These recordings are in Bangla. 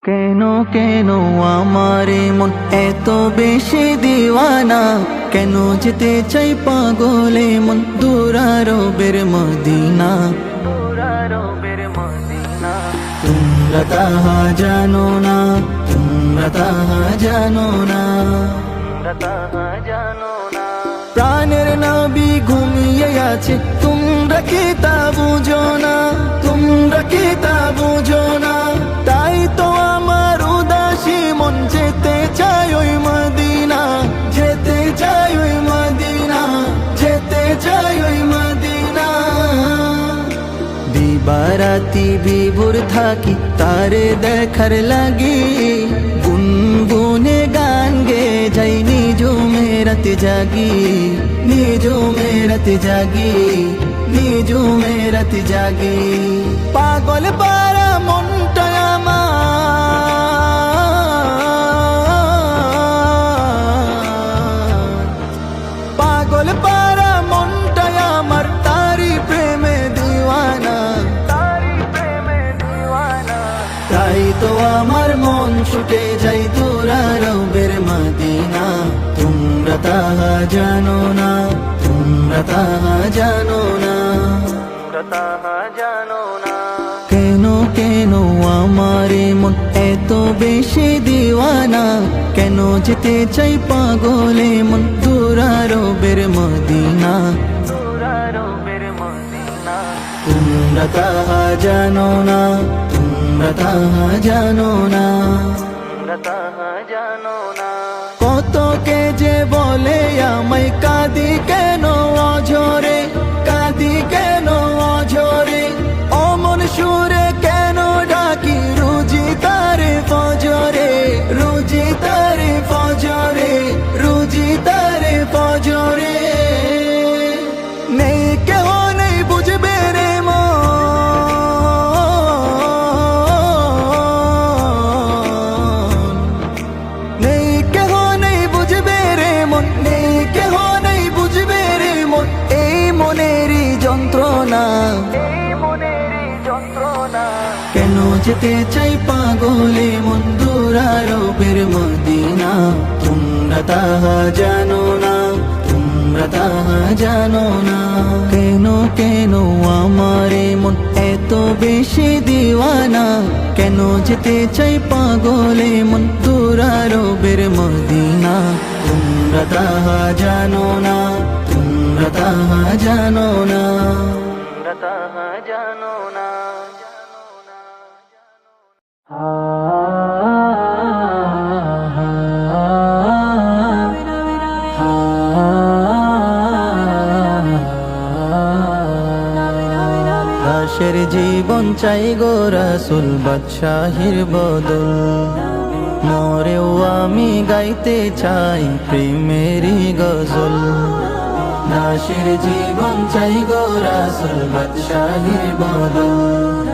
কেন কেন আমারে মন এত বেশি দিওয়ানা, কেন যেতে চাই পাগলে মন দুরারবের মদিনা। তোমরা তাহা জানো না, তোমরা তাহা জানো না, প্রাণের নবী ঘুমিয়ে আছে, তোমরা কি তা বুঝো না, তোমরা কি তা বুঝো না। তাই তো আমার উদাসী মন যেতে চাই ওই মদিনা, যেতে চাই ওই মদিনা, যেতে চাই ওই মদিনা। দিবারাতি বিভোর থাকি তারে দেখার লাগি, গুনগুনে গান গে যাই নিজো মেরাতে জাগি, নিজো মেরাতে জাগি, নিজো মেরাতে জাগি। পাগল পারা মনটা আমার, পাগল পারা মনটা আমার তারি প্রেমে দিওয়ানা, তারি প্রেমে দিওয়ানা। তাই তো আমার মন ছুটে যাই দুরারবের মদিনা। তোমরা তাহা জানো না, তোমরা তাহা জানো না, তোমরা তাহা জানো না। কেন কেন আমারে মন এত বেশি দিওয়ানা, কেন যেতে চাই পাগলে মন দুরারবের মদিনা, দুরারবের মদিনা। তোমরা তাহা জানো না, তোমরা তাহা জানো না, তোমরা তাহা জানো না। কত কে যে বলে আমায় কাঁদি কেন অঝরে, কাঁদি কেন অঝরে। অমন সুরে কেন ডাকি রুজি তারে ফজরে, রুজি তারে ফজরে, রুজি তারে ফজরে। নেই কেহ নেই বুঝবে রে মন, নেই কেহ নেই বুঝবে রে মন, নেই কেহ নেই বুঝবে রে মন। এই মনেরই যন্ত্রণা, এই মনেরই যন্ত্রণা। কেন যেতে চাই পাগলে মন দুরারবের মদিনা। তোমরা তাহা জানো না, তোমরা তাহা জানো না। কেন কেন আমারে মন এত বেশি দিওয়ানা, কেন যেতে চাই পাগলে মন দুরারবের মদিনা। তোমরা তাহা জানো না, তোমরা তাহা জানো না, তোমরা তাহা জানো না। দাসের জীবন চাই গো রাসূল বাদশাহীর বদল, মরেও আমি গাইতে চাই প্রেমেরই গজল। দাসের জীবন চাই গো রাসূল বাদশাহীর বদল,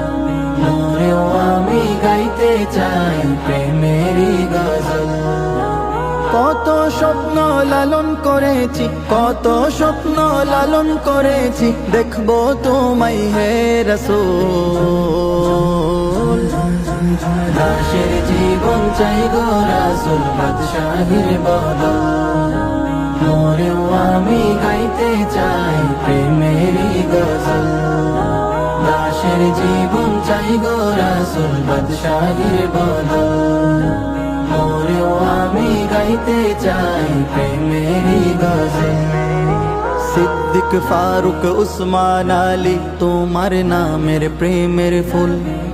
মরেও আমি গাইতে চাই প্রেমেরই গজল। কত স্বপ্ন লালন করেছি, কত স্বপ্ন লালন করেছি, দেখবো তোমায় হে রাসূল। দাসের জীবন চাই গো রাসূল বাদশাহীর বদল, মরেও আমি গাইতে চাই প্রেমেরই গজল। দাসের জীবন চাই গো রাসূল বাদশাহীর বদল, মরেও আমি গাইতে চাই প্রেমেরই গজল। সিদ্দিক ফারুক উসমান আলী তোমার নামের প্রেমের ফুল,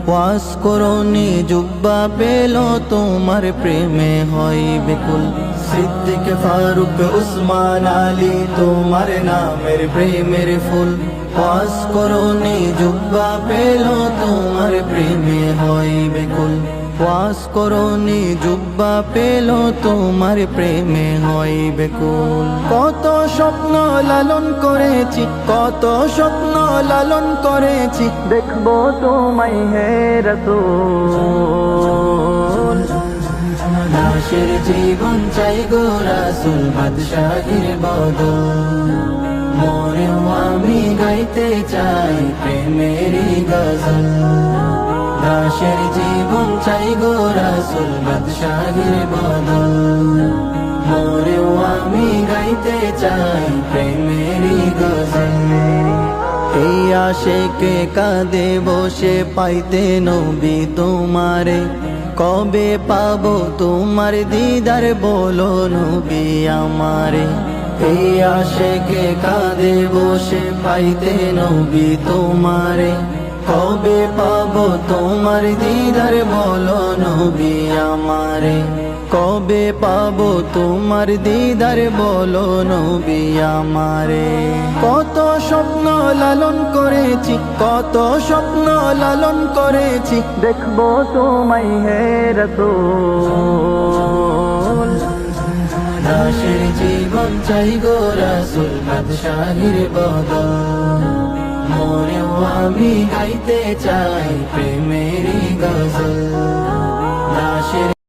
ওয়াস করনি জুব্বা পেল তোমার প্রেমে হয় বেকুল। সিদ্দিক ফারুক উসমান আলী তোমার নামের প্রেমের ফুল, ওয়াস করনি জুব্বা পেল তোমার প্রেমে হয় বেকুল। ওয়াস করনি জুব্বা পেল তোমার প্রেমে হয় বেকুল। কত স্বপ্ন লালন করেছি, কত স্বপ্ন লালন করেছি, দেখবো তোমায় হে রাসূল। দাসের জীবন চাই গো রাসূল বাদশাহীর বদল, মরেও আমি গাইতে চাই প্রেমেরই গজল। দাসের জীবন চাই গো রাসূল বাদশাহীর বদল মোরেও আমি গাইতে চাই প্রেমেরই গজল এই আশিকে কাঁদে বসে পাইতে নবী তোমারে কবে পাবো তোমার দিদার বলো নবী আমারে এই আশিকে কাঁদে বসে পাইতে নবী তোমারে কবে পাবো তোমার দিদার বলো নবী আমারে কবে পাবো তোমার দিদার বলো নবী আমারে কত স্বপ্ন লালন করেছি কত স্বপ্ন লালন করেছি দেখবো তোমায় হে রাসূল দাসের জীবন চাই গো রাসূল বাদশাহীর বদল মোরেও আমি গাইতে চাই প্রেমেরই গজল